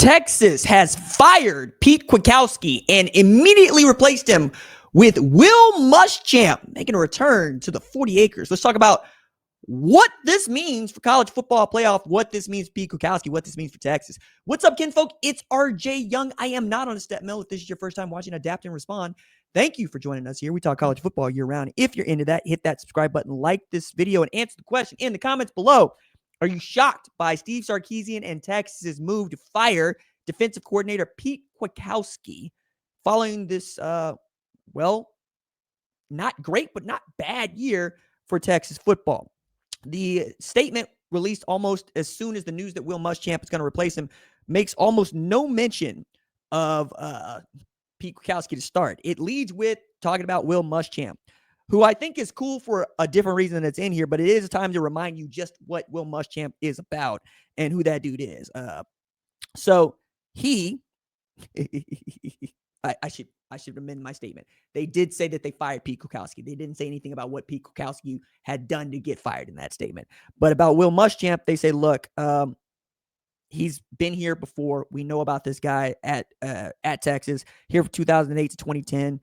Texas has fired Pete Kwiatkowski and immediately replaced him with Will Muschamp, making a return to the 40 acres. Let's talk about what this means for college football playoff, what this means for Pete Kwiatkowski, what this means for Texas. What's up, kinfolk? It's RJ Young. I am not on a step mill. If this is your first time watching Adapt and Respond, thank you for joining us here. We talk college football year round. If you're into that, hit that subscribe button, like this video, and answer the question in the comments below. Are you shocked by Steve Sarkisian and Texas's move to fire defensive coordinator Pete Kwiatkowski following this, not great, but not bad year for Texas football? The statement released almost as soon as the news that Will Muschamp is going to replace him makes almost no mention of Pete Kwiatkowski to start. It leads with talking about Will Muschamp, who I think is cool for a different reason than it's in here, but it is a time to remind you just what Will Muschamp is about and who that dude is. So he, I should amend my statement. They did say that they fired Pete Kwiatkowski. They didn't say anything about what Pete Kwiatkowski had done to get fired in that statement. But about Will Muschamp, they say, look, he's been here before. We know about this guy at Texas, here from 2008 to 2010.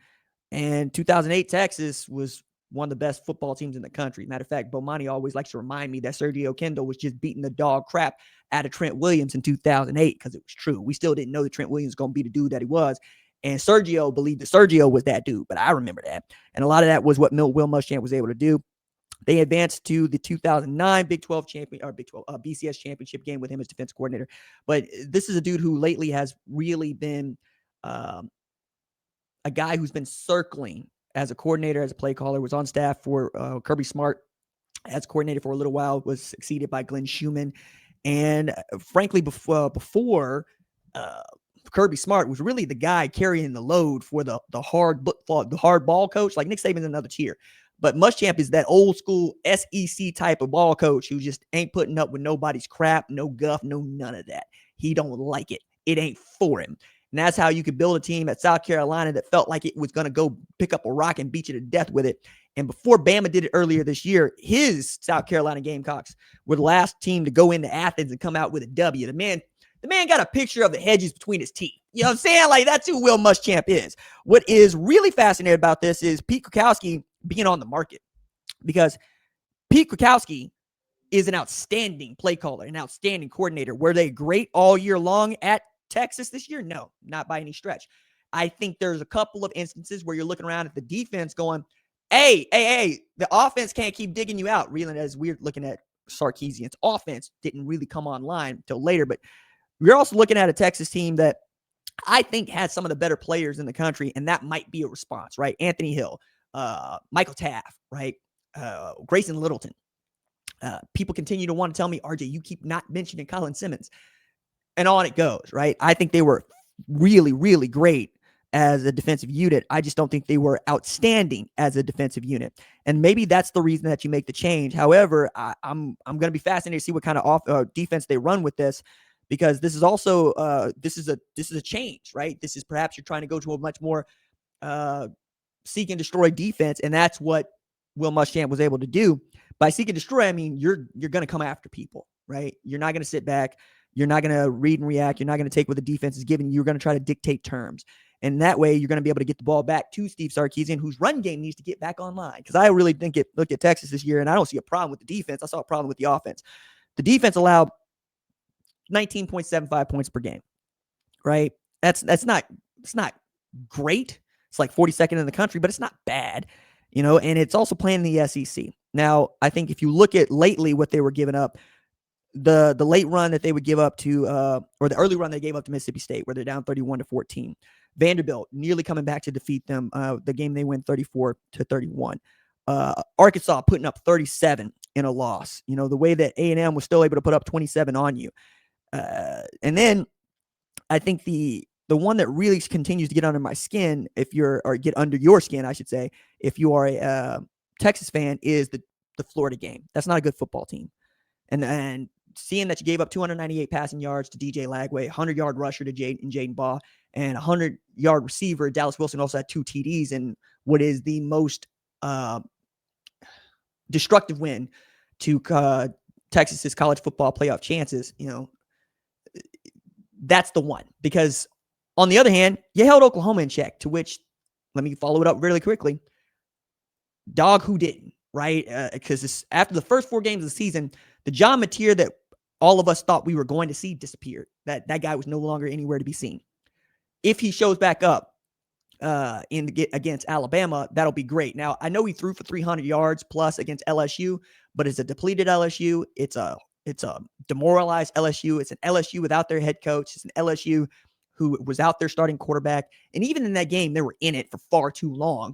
And 2008 Texas was one of the best football teams in the country. Matter of fact, Bomani always likes to remind me that Sergio Kendall was just beating the dog crap out of Trent Williams in 2008 because it was true. We still didn't know that Trent Williams was going to be the dude that he was. And Sergio believed that Sergio was that dude, but I remember that. And a lot of that was what Will Muschamp was able to do. They advanced to the 2009 Big 12 BCS championship game with him as defense coordinator. But this is a dude who lately has really been a guy who's been circling as a coordinator, as a play caller, was on staff for Kirby Smart as coordinator for a little while, was succeeded by Glenn Schumann. And frankly, before Kirby Smart was really the guy carrying the load for the hard ball coach. Like Nick Saban's another tier. But Muschamp is that old school SEC type of ball coach who just ain't putting up with nobody's crap, no guff, no none of that. He don't like it. It ain't for him. And that's how you could build a team at South Carolina that felt like it was going to go pick up a rock and beat you to death with it. And before Bama did it earlier this year, his South Carolina Gamecocks were the last team to go into Athens and come out with a W. The man got a picture of the hedges between his teeth. You know what I'm saying? Like, that's who Will Muschamp is. What is really fascinating about this is Pete Kwiatkowski being on the market, because Pete Kwiatkowski is an outstanding play caller, an outstanding coordinator. Were they great all year long at Texas this year? No, not by any stretch. I think there's a couple of instances where you're looking around at the defense going, hey, the offense can't keep digging you out. Reeling as weird looking at Sarkisian's offense didn't really come online until later, but we're also looking at a Texas team that I think has some of the better players in the country, and that might be a response, right? Anthony Hill, Michael Taft, right? Grayson Littleton. People continue to want to tell me, RJ, you keep not mentioning Colin Simmons. And on it goes, right? I think they were really, really great as a defensive unit. I just don't think they were outstanding as a defensive unit. And maybe that's the reason that you make the change. However, I'm going to be fascinated to see what kind of defense they run with this, because this is also this is a change, right? This is perhaps you're trying to go to a much more seek and destroy defense, and that's what Will Muschamp was able to do. By seek and destroy, I mean you're going to come after people, right? You're not going to sit back. You're not going to read and react. You're not going to take what the defense is giving you. You're going to try to dictate terms. And that way, you're going to be able to get the ball back to Steve Sarkisian, whose run game needs to get back online. Because I really think look at Texas this year, and I don't see a problem with the defense. I saw a problem with the offense. The defense allowed 19.75 points per game, right? It's not great. It's like 42nd in the country, but it's not bad, and it's also playing in the SEC. Now, I think if you look at lately what they were giving up, the late run that they would give up to, or the early run they gave up to Mississippi State, where they're down 31-14. Vanderbilt nearly coming back to defeat them. The game they win 34-31. Arkansas putting up 37 in a loss. The way that A&M was still able to put up 27 on you. And then I think the one that really continues to get under my skin, get under your skin, I should say, if you are a Texas fan, is the Florida game. That's not a good football team. And seeing that you gave up 298 passing yards to DJ Lagway, 100-yard rusher to Jaden Baugh, and 100-yard receiver, Dallas Wilson also had 2 TDs in what is the most destructive win to Texas's college football playoff chances. that's the one. Because on the other hand, you held Oklahoma in check, to which, let me follow it up really quickly. Dog, who didn't, right? Because after the first 4 games of the season, the John Mateer that all of us thought we were going to see disappeared. That guy was no longer anywhere to be seen. If he shows back up against Alabama, that'll be great. Now, I know he threw for 300 yards plus against LSU, but it's a depleted LSU. It's a demoralized LSU. It's an LSU without their head coach. It's an LSU who was out there starting quarterback. And even in that game, they were in it for far too long.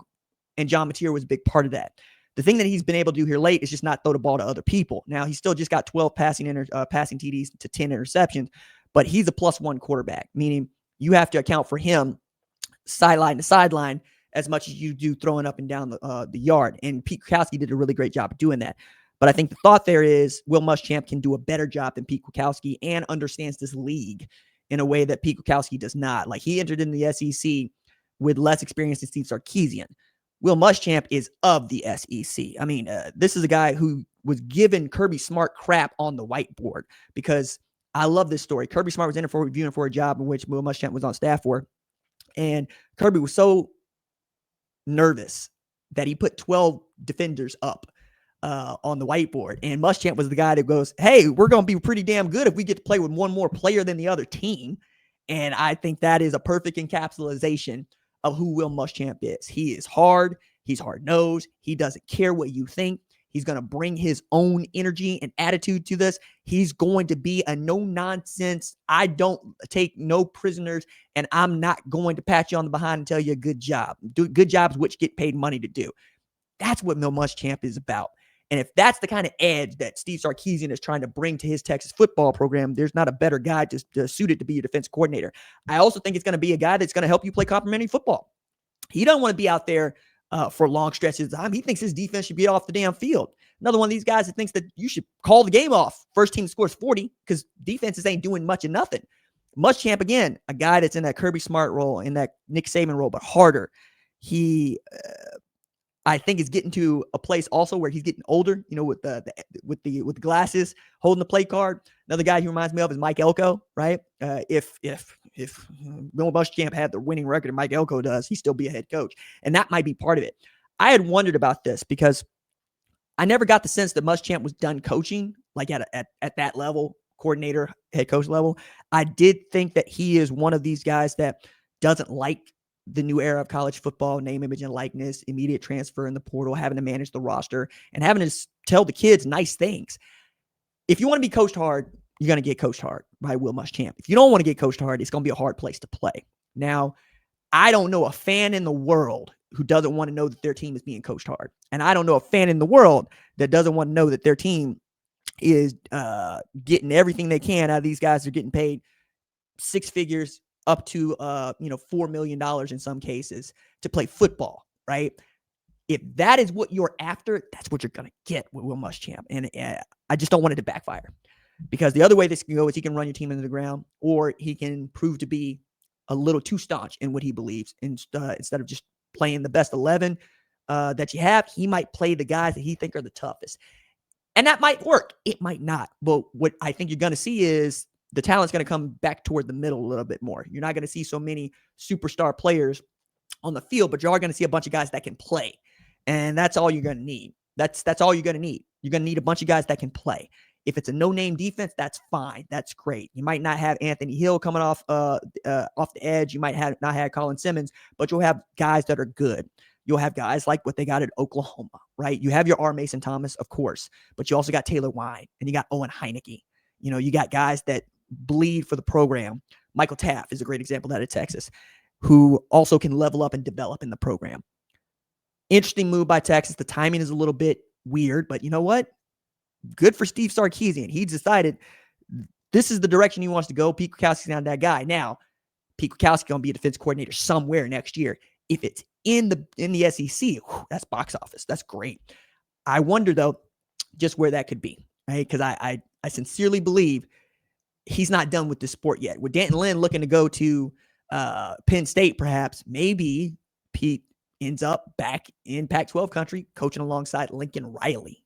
And John Mateer was a big part of that. The thing that he's been able to do here late is just not throw the ball to other people. Now, he's still just got 12 passing TDs to 10 interceptions, but he's a +1 quarterback, meaning you have to account for him sideline to sideline as much as you do throwing up and down the yard. And Pete Kwiatkowski did a really great job of doing that. But I think the thought there is Will Muschamp can do a better job than Pete Kwiatkowski and understands this league in a way that Pete Kwiatkowski does not. Like, he entered in the SEC with less experience than Steve Sarkisian. Will Muschamp is of the SEC. I mean, this is a guy who was given Kirby Smart crap on the whiteboard, because I love this story. Kirby Smart was reviewing for a job in which Will Muschamp was on staff for. And Kirby was so nervous that he put 12 defenders up on the whiteboard. And Muschamp was the guy that goes, hey, we're going to be pretty damn good if we get to play with one more player than the other team. And I think that is a perfect encapsulation of who Will Muschamp is. He is hard. He's hard-nosed. He doesn't care what you think. He's going to bring his own energy and attitude to this. He's going to be a no-nonsense, I don't take no prisoners, and I'm not going to pat you on the behind and tell you a good job. Do good jobs which get paid money to do. That's what Will Muschamp is about. And if that's the kind of edge that Steve Sarkisian is trying to bring to his Texas football program, there's not a better guy suited to be your defense coordinator. I also think it's going to be a guy that's going to help you play complementary football. He doesn't want to be out there for long stretches of time. He thinks his defense should be off the damn field. Another one of these guys that thinks that you should call the game off. First team scores 40 because defenses ain't doing much of nothing. Muschamp, again, a guy that's in that Kirby Smart role, in that Nick Saban role, but harder. He, I think, is getting to a place also where he's getting older, you know, with the glasses, holding the play card. Another guy who reminds me of is Mike Elko, right? If Will Muschamp had the winning record and Mike Elko does, he'd still be a head coach. And that might be part of it. I had wondered about this because I never got the sense that Muschamp was done coaching, like at that level, coordinator, head coach level. I did think that he is one of these guys that doesn't like the new era of college football, name, image, and likeness, immediate transfer in the portal, having to manage the roster, and having to tell the kids nice things. If you want to be coached hard, you're going to get coached hard by Will Muschamp. If you don't want to get coached hard, it's going to be a hard place to play. Now, I don't know a fan in the world who doesn't want to know that their team is being coached hard. And I don't know a fan in the world that doesn't want to know that their team is getting everything they can out of these guys. They're getting paid 6 figures up to $4 million in some cases to play football, right? If that is what you're after, that's what you're going to get with Will Muschamp. And I just don't want it to backfire, because the other way this can go is he can run your team into the ground, or he can prove to be a little too staunch in what he believes. Instead of just playing the best 11 that you have, he might play the guys that he think are the toughest. And that might work. It might not. But what I think you're going to see is the talent's going to come back toward the middle a little bit more. You're not going to see so many superstar players on the field, but you are going to see a bunch of guys that can play. And that's all you're going to need. That's all you're going to need. You're going to need a bunch of guys that can play. If it's a no-name defense, that's fine. That's great. You might not have Anthony Hill coming off the edge. You might not have Colin Simmons, but you'll have guys that are good. You'll have guys like what they got at Oklahoma, right? You have your R. Mason Thomas, of course, but you also got Taylor Wine, and you got Owen Heineke. You know, you got guys that bleed for the program. Michael Taft is a great example of that at Texas, who also can level up and develop in the program. Interesting move by Texas. The timing is a little bit weird, but you know what? Good for Steve Sarkisian. He decided this is the direction he wants to go. Pete Kwiatkowski's not that guy. Now, Pete Kwiatkowski's going to be a defense coordinator somewhere next year. If it's in the SEC, that's box office. That's great. I wonder, though, just where that could be, right? Because I sincerely believe he's not done with this sport yet. With Danton Lynn looking to go to Penn State, perhaps, maybe Pete ends up back in Pac-12 country coaching alongside Lincoln Riley.